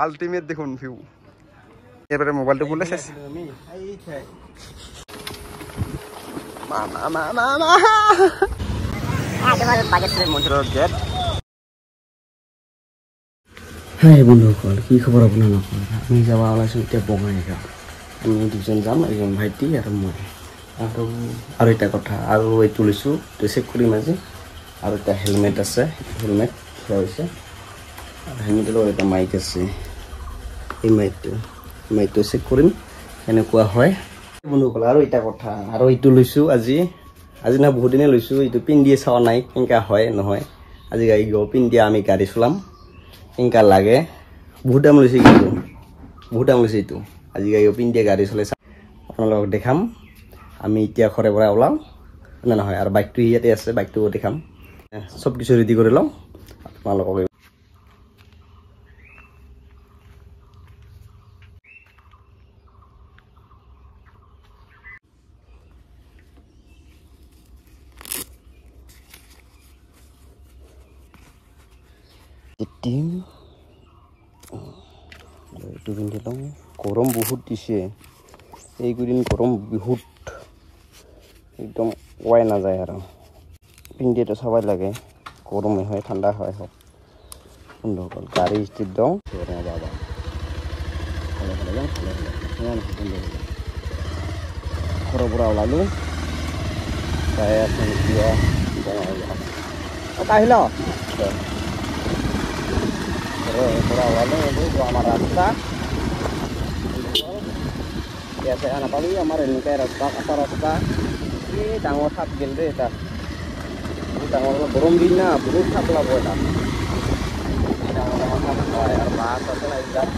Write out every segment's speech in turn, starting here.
ultimate দেখুন view এবাৰে মোবাইলটা খুলে শেষ হাই বন্ধুসকল কি খবৰ আপোনালোকৰ আমি যাব ওলাইছোঁ এতিয়া বঙাইগাঁও আমি দুজন যাম এজন ভাইটি আৰু মই আৰু এটা কথা আৰু এইটো লৈছোঁ এইটো চেক কৰিম আজি আৰু এটা হেলমেট আছে হেলমেট থোৱা হৈছে আৰু হেলমেটৰ লগত এটা মাইক আছে এই মাইকটো চেক কৰিম কেনেকুৱা হয় বন্ধুসকল আৰু এটা কথা আৰু এইটো লৈছোঁ আজি না বহুত দিনে লৈছোঁ এইটো পিন্ধিয়ে চোৱা নাই কেনেকুৱা হয় নহয় আজি গাড়ী পিন্ধিয়ে আমি গাড়ী চলাম কেনেকুৱা লাগে বহুত দাম লৈছে কিন্তু বহুত দাম লৈছে এইটো আজি গাড়ী পিন্ধিয়ে গাড়ী চলাই আপোনালোকক দেখাম আমি এতিয়া ঘৰৰ পৰা ওলাম না নহয় আৰু বাইকটো ইয়াতে আছে বাইকটো দেখাম সব কিছু ৰেডি কৰি লওঁ আপোনালোকক এইটো পিন্ধি লওঁ গৰম বহুত দিছে এইকেইদিন গৰম বহুত একদম ওৱাই নাযায় আৰু পিন্ধিটো সবাই লাগে গৰমে হয় ঠাণ্ডা হয় হওক বন্ধুসকল গাড়ী ষ্টিট দিওঁ বাবা ঘৰৰ পৰা ওলালোঁ আহিল পৰা ওলালোঁ এইটো আমাৰ ৰাস্তা ইয়াতে নাপালোঁ আমাৰ এনেকৈ ৰাস্তা কাঁচা ৰাস্তা এই ডাঙৰ সাপ গেল দেই এটা বহুত ডাঙৰ গৰম দিন না বহুত সাপ ওলাব এটা ডাঙৰ ডাঙৰ সাপ হয় আৰু মাছ আছে না এইবিলাক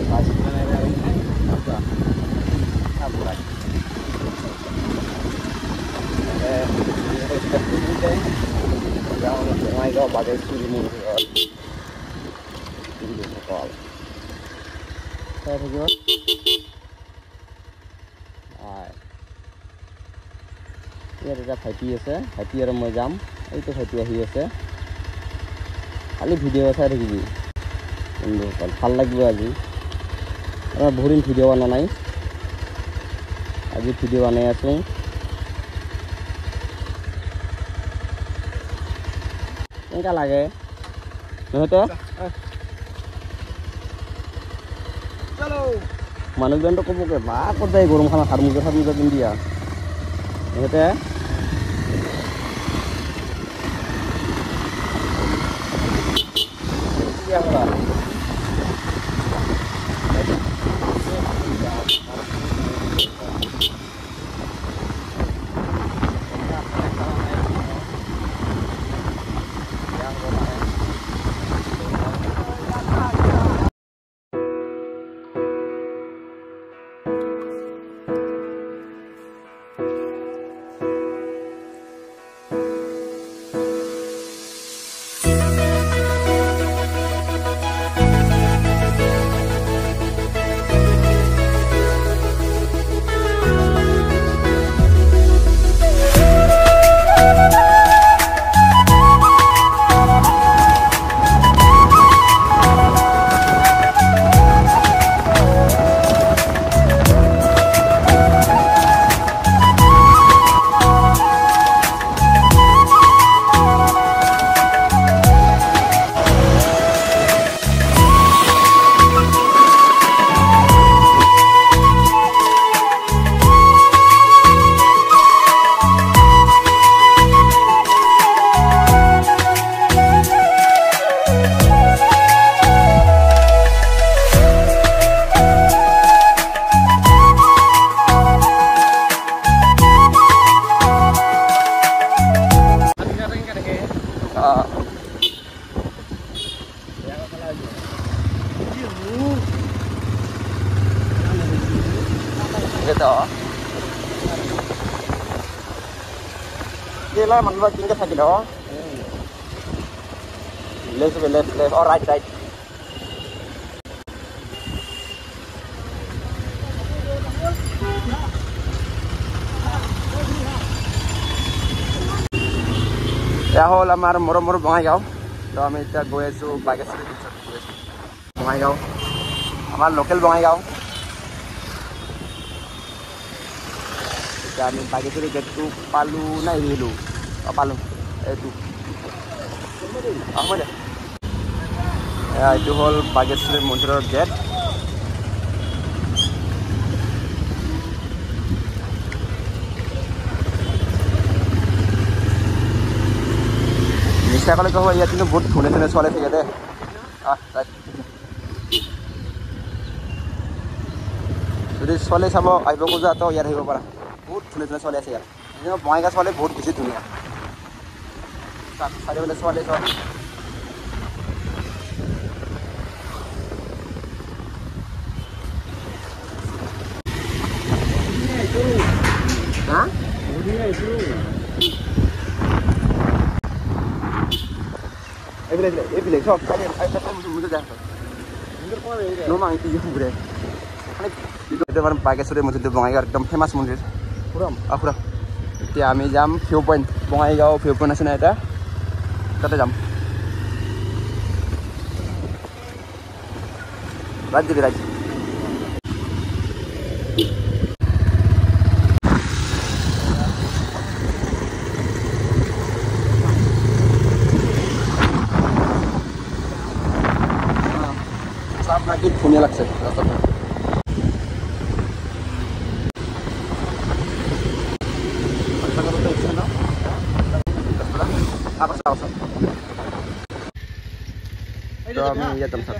মাছ সাপ ওলায় বঙাইগাঁও বাগেশ্বৰী মোৰ ঘৰ ইয়াত এটা ভাইটি আছে ভাইটি আৰু মই যাম এইটো ভাইটি আহি আছে খালি ভিডিঅ' চাই থাকিবি বন্ধুসকল ভাল লাগিব আজি আমাৰ বহুত দিন ভিডিঅ' বনোৱা নাই আজি ভিডিঅ' বনাই আছোঁ কেনেকুৱা লাগে নহয়তো মানুহজনটো ক'বকে বা ক'ত যায় গৰমখনত হাত মোজা পিন্ধিয়া সিহঁতে Lah man ba kinga thaki do left or right ya hol amar moro Bongaigaon তো আমি এতিয়া গৈ আছোঁ বাগেশ্বৰী বিচত গৈ আছোঁ বঙাইগাঁও আমাৰ লোকেল বঙাইগাঁও এতিয়া আমি বাগেশ্বৰী গেটটো পালোঁ নাই এৰিলোঁ অঁ পালোঁ এইটো দে এইটো হ'ল বাগেশ্বৰী মন্দিৰৰ গেট নিশ্চয় ক'লে ক'ব ইয়াত কিন্তু বহুত ধুনীয়া ধুনীয়া ছোৱালী থাকে দে যদি ছোৱালী চাব আহিব খোজা তো ইয়াত আহিব পাৰা বহুত ধুনীয়া ধুনীয়া ছোৱালী আছে ইয়াত বঙাইগাঁও ছোৱালী বহুত বেছি ধুনীয়া চাৰিওফালে ছোৱালী ছোৱালী হা এইবিলাক সব বাগেশ্বৰী মন্দিৰটো বঙাইগাঁৱৰ একদম ফেমাছ মন্দিৰ ফুৰাম এতিয়া আমি যাম view point Bongaigaon view point আছে না এটা তাতে যাম ৰাইট দিবি ৰাইট কি ধুনীয়া লাগছে ৰাস্তাটো আমি ইয়াত যাম ছাৰ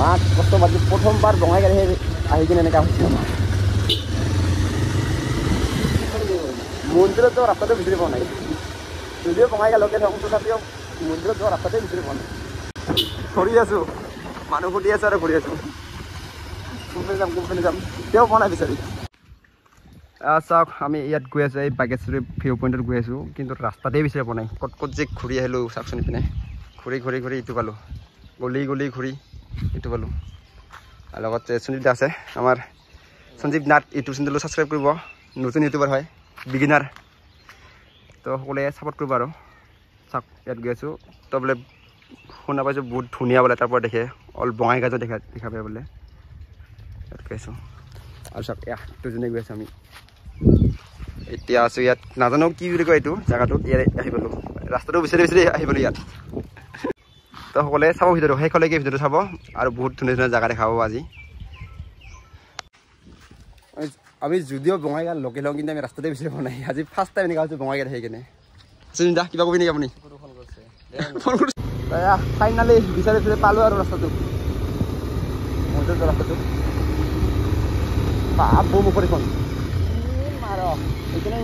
মাক কষ্ট বাদ প্ৰথমবাৰ বঙাইগাঁও আহি কিনে এনেকুৱা হৈছে মন্দিৰত যোৱা ৰাস্তাটো বিচাৰি পোৱা নাই যদিও বঙাইগাঁও লোকেল হওঁ তথাপিও মন্দিৰত যোৱা ৰাস্তাতে বিচাৰি পোৱা নাই ঘূৰি আছোঁ মানুহ সুধি আছে আৰু ঘূৰি আছোঁ কোনপিনে যাম তেওঁ পোৱা নাই বিচাৰি চাওক আমি ইয়াত গৈ আছোঁ এই বাগেশ্বৰী ভিউ পইণ্টত গৈ আছোঁ কিন্তু ৰাস্তাতেই বিচাৰি পোৱা নাই ক'ত ক'ত যে ঘূৰি আহিলোঁ চাওকচোন ইপিনে ঘূৰি ঘূৰি ঘূৰি ইটো পালোঁ গলি গলি ঘূৰি ইটো পালোঁ আৰু লগতে সঞ্জীৱ দা আছে আমাৰ সঞ্জীৱ নাথ ইউটিউব চেনেলটো ছাবস্ক্ৰাইব কৰিব নতুন ইউটিউবাৰ হয় বিগিনাৰ তো সকলোৱে ছাপোৰ্ট কৰিব আৰু চাওক ইয়াত গৈ আছোঁ তো বোলে শুনা পাইছোঁ বহুত ধুনীয়া বোলে তাৰপৰা দেখে অল বঙাইগাঁও দেখা পায় বোলে ইয়াত গৈ আছোঁ আৰু চাওক দুজনে গৈ আছোঁ আমি এতিয়া আছোঁ ইয়াত নাজানো কি বুলি কয় এইটো জেগাটোত ইয়াত আহি পালোঁ ৰাস্তাটো বিচাৰি বিচাৰি আহি পালোঁ ইয়াত তো সকলোৱে চাব ভিডিঅ'টো শেষলৈকে ভিডিঅ'টো চাব আৰু বহুত ধুনীয়া ধুনীয়া জেগা দেখাব আজি আমি যদিও বঙাইগাঁও লোকেল হওঁ কিন্তু আমি ৰাস্তাতে বিচাৰি পোৱা নাই আজি ফাৰ্ষ্ট টাইম এনেকুৱা হৈছোঁ বঙাইগাঁৱত আহি কিনে সুনীতা কিবা কবি নেকি আপুনি ফোন কৰিছে ফাইনালি বিচাৰি বিচাৰি পালোঁ আৰু ৰাস্তাটো মন্দিৰৰ ৰাস্তাটো বৌ মুখৰিখন মাৰ এইখিনি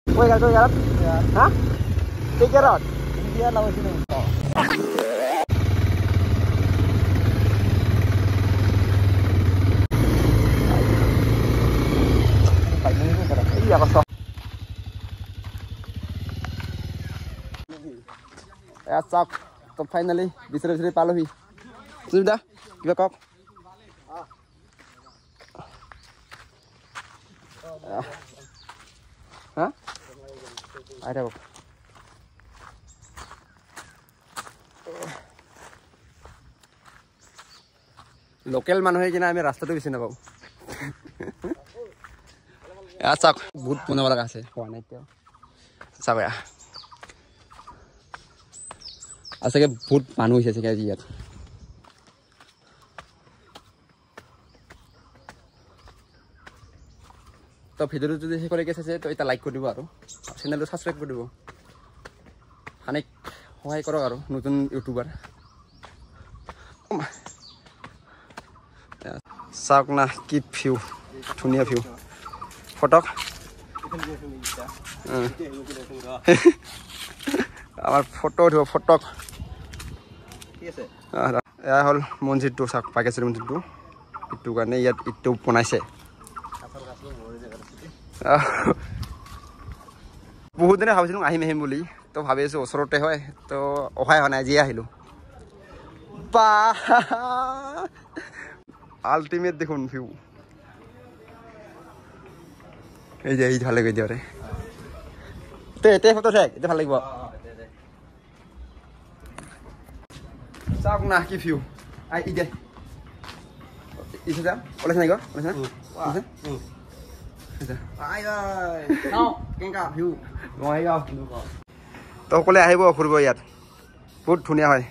কৈ গাৰত হা কেই গাৰত দিয়া লগাইছিলোঁ চাওক তো ফাইনেলি বিচাৰি বিচাৰি পালোহি সুবিধা কিবা কওক হা আহি থাকক লোকেল মানুহে কিনা আমি ৰাস্তাটো বেছি নাপাওঁ চাওক বহুত বনাব লগা আছে হোৱা নাই এতিয়াও চাওক চাগে বহুত মানুহ হৈছে চাগে আজি ইয়াত তো ভিডিঅ'টো যদি শেষলৈকে চাইছে তো এটা লাইক কৰি দিব আৰু চেনেলটো ছাবস্ক্ৰাইব কৰি দিব হানিক সহায় কৰক আৰু নতুন ইউটিউবাৰ চাওক না কি ভিউ ধুনীয়া ভিউ ফটক আমাৰ ফটো উঠিব ফটক এয়া হ'ল মন্দিৰটো চাওক বাগেশ্বৰী মন্দিৰটো ইটো কাৰণে ইয়াত ইটো বনাইছে বহুত দিনে ভাবিছিলোঁ আহিম বুলি তো ভাবি আছোঁ ওচৰতে হয় তো অহাই হোৱা নাই আজিয়ে আহিলোঁ বা আল্টিমেট দেখোন ভিউ এই যে ভাল লাগে এতিয়া তো এতিয়াই ফটো চাই এতিয়া ভাল লাগিব চাওক না কি ভিউ এতিয়া ইছে যাম ওলাইছে নাই ওলাইছে তো সকলোৱে আহিব ফুৰিব ইয়াত বহুত ধুনীয়া হয়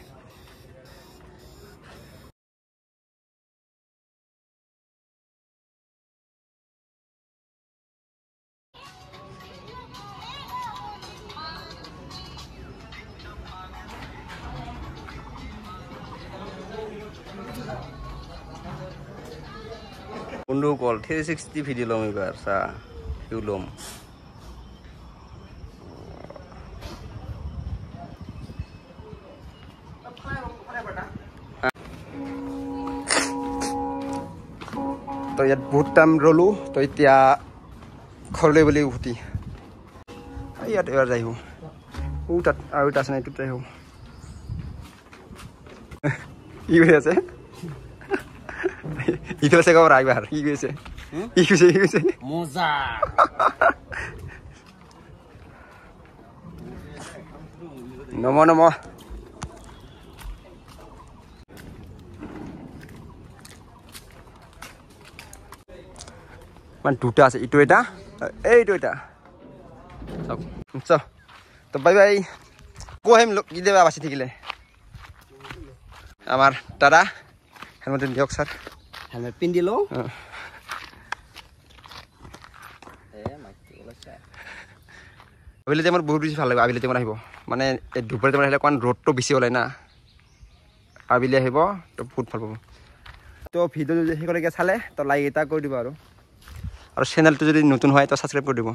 বন্ধুসকল 360 ভিডিঅ' ল'ম এইবাৰ চা ভিউ ল'ম তো ইয়াত বহুত টাইম ৰ'লোঁ তো এতিয়া ঘৰলৈ বুলি উভতি ইয়াত এবাৰ যাই আহোঁ তাত আৰু এটা আছে নাই এইটোত যাই আহোঁ কি কৰি আছে ইটো আছে খবৰ আহিবাৰ কি কৈছে মজা নম মানে দুটা আছে ইটো এটা এইটো এটা চাওক তো বাই বাই আকৌ আহিম কেতিয়াবা বাচি থাকিলে আমাৰ দাদা হেলমেট দিয়ক ছাৰ হেলমেট পিন্ধি লওঁ আবেলি টাইমত বহুত বেছি ভাল লাগিব আবেলি টাইমত আহিব মানে দুপৰীয়া টাইমত আহিলে অকণমান ৰ'দটো বেছি ওলায় না আবেলি আহিব তো বহুত ভাল পাব তো ভিডিঅ' যদি শেষলৈকে চালে তো লাইক এটা কৰি দিব আৰু চেনেলটো যদি নতুন হয় তো ছাবস্ক্ৰাইব কৰি দিব